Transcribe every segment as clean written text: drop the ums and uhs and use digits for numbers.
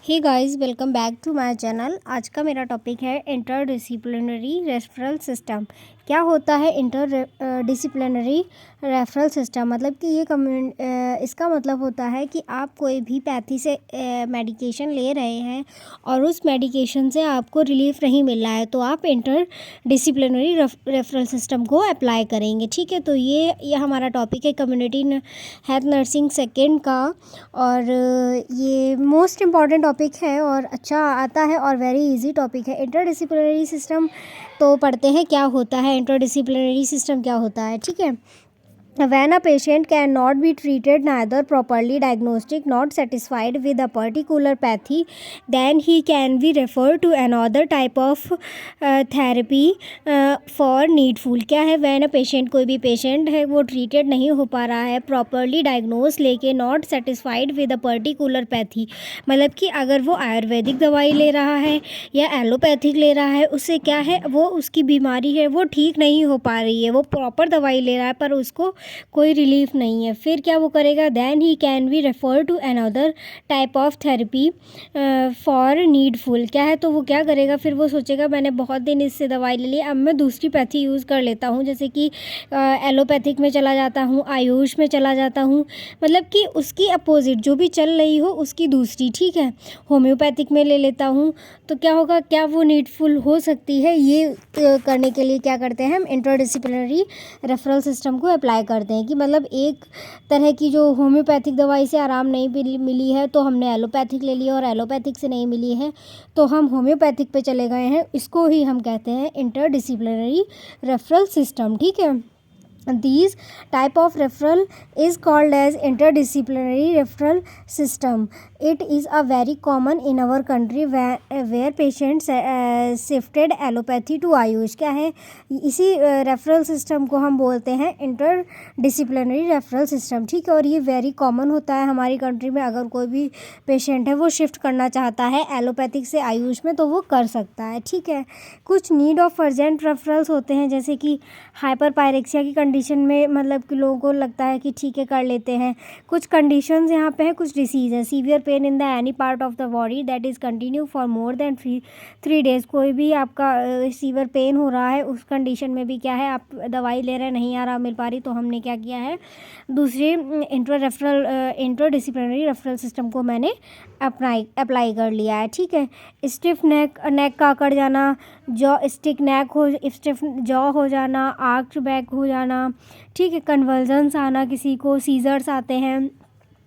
Hey guys, welcome back to my channel. आज का मेरा टॉपिक है इंटरडिसिप्लिनरी रेफरल सिस्टम। क्या होता है इंटरडिसिप्लिनरी रेफरल सिस्टम? मतलब कि इसका मतलब होता है कि आप कोई भी पैथी से मेडिकेशन ले रहे हैं और उस मेडिकेशन से आपको रिलीफ नहीं मिल रहा है, तो आप इंटरडिसिप्लिनरी रेफरल सिस्टम को अप्लाई करेंगे। ठीक है, तो ये हमारा टॉपिक है कम्युनिटी हेल्थ नर्सिंग सेकेंड का, और ये मोस्ट इम्पॉर्टेंट टॉपिक है और अच्छा आता है और वेरी इजी टॉपिक है। इंटरडिसिप्लिनरी सिस्टम तो पढ़ते हैं क्या होता है, इंटरडिसिप्लिनरी सिस्टम क्या होता है। ठीक है, when a patient cannot be treated, neither properly diagnostic, not satisfied with a particular pathy, then he can be referred to another type of therapy for needful। क्या है, when a patient, कोई भी patient है वो treated नहीं हो पा रहा है प्रॉपरली डायग्नोस लेके, not satisfied with a particular pathy, मतलब कि अगर वो आयुर्वेदिक दवाई ले रहा है या एलोपैथिक ले रहा है, उससे क्या है, वो उसकी बीमारी है वो ठीक नहीं हो पा रही है, वो प्रॉपर दवाई ले रहा है पर उसको कोई रिलीफ नहीं है। फिर क्या वो करेगा, then he can be refer to another type of therapy for needful. क्या है, तो वो क्या करेगा, फिर वो सोचेगा मैंने बहुत दिन इससे दवाई ले ली, अब मैं दूसरी पैथी यूज़ कर लेता हूँ, जैसे कि एलोपैथिक में चला जाता हूँ, आयुष में चला जाता हूँ, मतलब कि उसकी अपोजिट जो भी चल रही हो उसकी दूसरी। ठीक है, होम्योपैथिक में ले लेता हूँ, तो क्या होगा, क्या वो नीडफुल हो सकती है। ये करने के लिए क्या करते हैं हम, इंटरडिसिप्लिनरी रेफरल सिस्टम को अप्लाई करते हैं कि मतलब एक तरह की जो होम्योपैथिक दवाई से आराम नहीं मिली है तो हमने एलोपैथिक ले लिया, और एलोपैथिक से नहीं मिली है तो हम होम्योपैथिक पे चले गए हैं। इसको ही हम कहते हैं इंटरडिसिप्लिनरी रेफरल सिस्टम। ठीक है, these type of referral is called as interdisciplinary referral system. It is a very common in our country where patients shifted allopathy to Ayush. क्या है, इसी रेफरल सिस्टम को हम बोलते हैं इंटरडिसिप्लिनरी रेफरल सिस्टम। ठीक है, और ये वेरी कॉमन होता है हमारी कंट्री में। अगर कोई भी पेशेंट है वो शिफ्ट करना चाहता है एलोपैथिक से आयुष में तो वो कर सकता है। ठीक है, कुछ नीड ऑफ अर्जेंट रेफरल्स होते हैं, जैसे कि हाइपर पायरेक्सिया की कंडीशन में, मतलब कि लोगों को लगता है कि ठीक है कर लेते हैं। कुछ कंडीशंस यहाँ पे हैं, कुछ डिसीज़ है। Severe pain in the any part of the body that is continue for more than 3 days। कोई भी आपका सीवियर पेन हो रहा है, उस कंडीशन में भी क्या है, आप दवाई ले रहे हैं, नहीं आराम मिल पा रही, तो हमने क्या किया है, दूसरी इंटरडिसिप्लिनरी रेफरल सिस्टम को मैंने अप्लाई कर लिया है। ठीक है, स्टिफ नेक का अकड़ जाना, जॉ स्टिक नेक हो, स्टिफ जॉ हो जाना, आर्च बैक हो जाना, ठीक है, कन्वर्जन्स आना, किसी को सीजर्स आते हैं,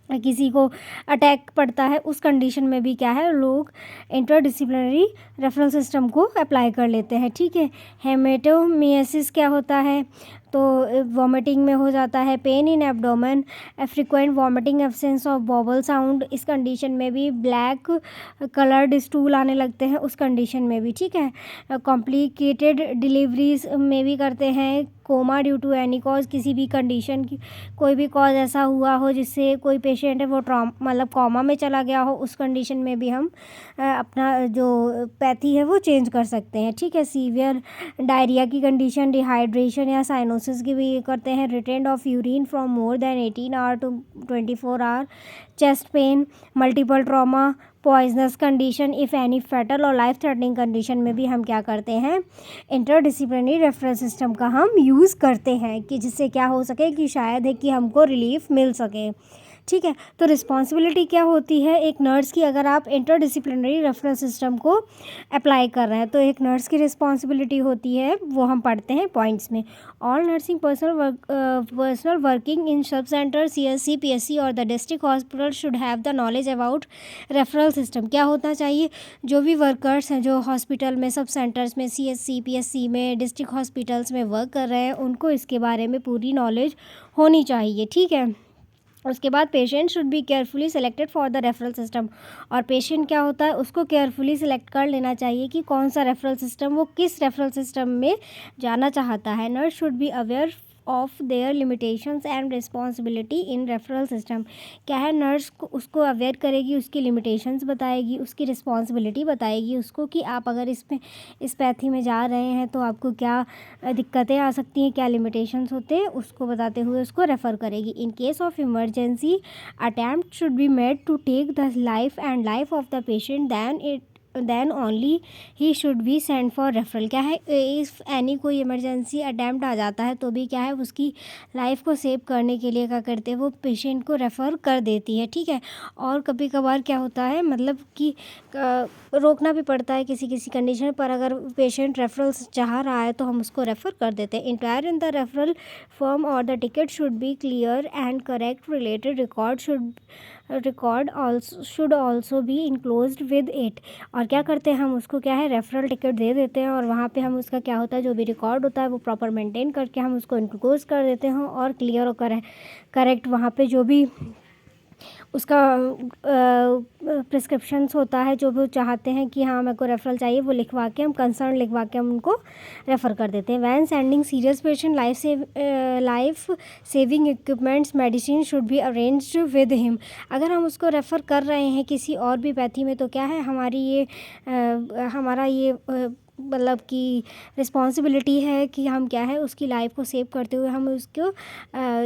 किसी को अटैक पड़ता है, उस कंडीशन में भी क्या है, लोग इंटरडिसिप्लिनरी रेफरल सिस्टम को अप्लाई कर लेते हैं। ठीक है, हेमेटोमियासिस क्या होता है, तो वॉमिटिंग में हो जाता है, pain in abdomen, frequent vomiting, absence of बॉबल sound, इस कंडीशन में भी ब्लैक कलर्ड स्टूल आने लगते हैं, उस कंडीशन में भी। ठीक है, कॉम्प्लिकेटेड डिलीवरीज में भी करते हैं, coma due to any cause, किसी भी कंडीशन की कोई भी कॉज ऐसा हुआ हो जिससे कोई पेशेंट है वो मतलब कोमा में चला गया हो, उस कंडीशन में भी हम अपना जो पैथी है वो चेंज कर सकते हैं। ठीक है, सीवियर डायरिया की कंडीशन, डिहाइड्रेशन या साइनोसिस की भी करते हैं, retained of urine from more than 18 hour to 24 hour, chest pain, multiple trauma, poisonous condition, if any fatal और लाइफ थ्रेटनिंग कंडीशन में भी हम क्या करते हैं, इंटरडिसिप्लिनरी रेफरल सिस्टम का हम यूज़ करते हैं कि जिससे क्या हो सके कि शायद है कि हमको रिलीफ मिल सके। ठीक है, तो रिस्पॉन्सिबिलिटी क्या होती है एक नर्स की, अगर आप इंटरडिसिप्लिनरी रेफरल सिस्टम को अप्लाई कर रहे हैं तो एक नर्स की रिस्पॉन्सिबिलिटी होती है, वो हम पढ़ते हैं पॉइंट्स में। All nursing personal working in sub centre, CSC, PSC और the district hospital should have the knowledge about referral system. क्या होना चाहिए, जो भी वर्कर्स हैं जो हॉस्पिटल में, सब सेंटर्स में, CSC, PSC में, डिस्ट्रिक्ट हॉस्पिटल्स में वर्क कर रहे हैं, उनको इसके बारे में पूरी नॉलेज होनी चाहिए। ठीक है, उसके बाद patient should be carefully selected for the referral system, और पेशेंट क्या होता है उसको केयरफुली सिलेक्ट कर लेना चाहिए कि कौन सा रेफरल सिस्टम, वो किस रेफरल सिस्टम में जाना चाहता है। Nurse should be aware of their limitations and responsibility in referral system. क्या है, नर्स को उसको अवेयर करेगी, उसकी लिमिटेशंस बताएगी, उसकी रिस्पॉन्सिबिलिटी बताएगी उसको कि आप अगर इस पैथी में जा रहे हैं तो आपको क्या दिक्कतें आ सकती हैं, क्या लिमिटेशंस होते हैं, उसको बताते हुए उसको रेफ़र करेगी। In case of emergency attempt should be made to take the life of the patient then only ही should be send for referral. क्या है, इफ़ एनी कोई इमरजेंसी अटैम्प्ट आ जाता है तो भी क्या है, उसकी लाइफ को सेव करने के लिए क्या करते हैं, वो पेशेंट को रेफ़र कर देती है। ठीक है, और कभी कभार क्या होता है, मतलब कि रोकना भी पड़ता है किसी किसी कंडीशन पर। अगर पेशेंट रेफरल्स चाह रहा है तो हम उसको रेफ़र कर देते हैं। Enquire in the referral form और the ticket should be clear and correct. Related record should also be enclosed with it. और क्या करते हैं, हम उसको क्या है, रेफरल टिकट दे देते हैं और वहाँ पे हम उसका क्या होता है, जो भी रिकॉर्ड होता है वो प्रॉपर मेंटेन करके हम उसको इनक्लोज कर देते हैं और क्लियर और करेक्ट वहाँ पे जो भी उसका प्रिस्क्रिप्शंस होता है, जो भी चाहते हैं कि हाँ मेरे को रेफरल चाहिए, वो लिखवा के हम कंसर्न लिखवा के हम उनको रेफ़र कर देते हैं। When sending serious patient life saving equipments medicine should be arranged with him. अगर हम उसको रेफ़र कर रहे हैं किसी और भी पैथी में तो क्या है, हमारा ये मतलब कि रिस्पॉन्सिबिलिटी है कि हम क्या है, उसकी लाइफ को सेव करते हुए हम उसको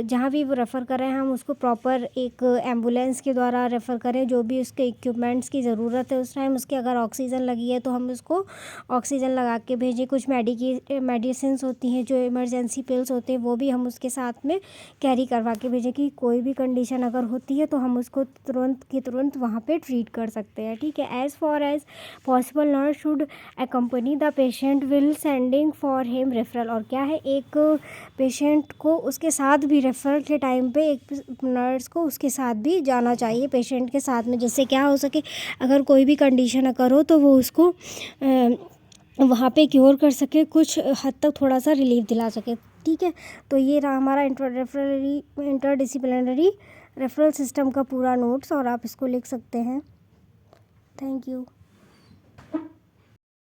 जहाँ भी वो रेफ़र कर रहे हैं हम उसको प्रॉपर एक एम्बुलेंस के द्वारा रेफ़र करें। जो भी उसके इक्विपमेंट्स की ज़रूरत है उस टाइम, उसके अगर ऑक्सीजन लगी है तो हम उसको ऑक्सीजन लगा के भेजें। कुछ मेडिसिन्स होती हैं जो इमरजेंसी पिल्स होते हैं, वो भी हम उसके साथ में कैरी करवा के भेजें कि कोई भी कंडीशन अगर होती है तो हम उसको तुरंत की तुरंत वहाँ पे ट्रीट कर सकते हैं। ठीक है, as for as possible nurse should accompany the patient will sending for him referral. और क्या है, एक पेशेंट को उसके साथ भी रेफरल के टाइम पे एक नर्स को उसके साथ भी जाना चाहिए पेशेंट के साथ में, जिससे क्या हो सके, अगर कोई भी कंडीशन अगर हो तो वो उसको वहाँ पे क्योर कर सके, कुछ हद तक थोड़ा सा रिलीफ दिला सके। ठीक है, तो ये रहा हमारा इंटरडिसिप्लिनरी रेफरल सिस्टम का पूरा नोट्स, और आप इसको लिख सकते हैं। Thank you.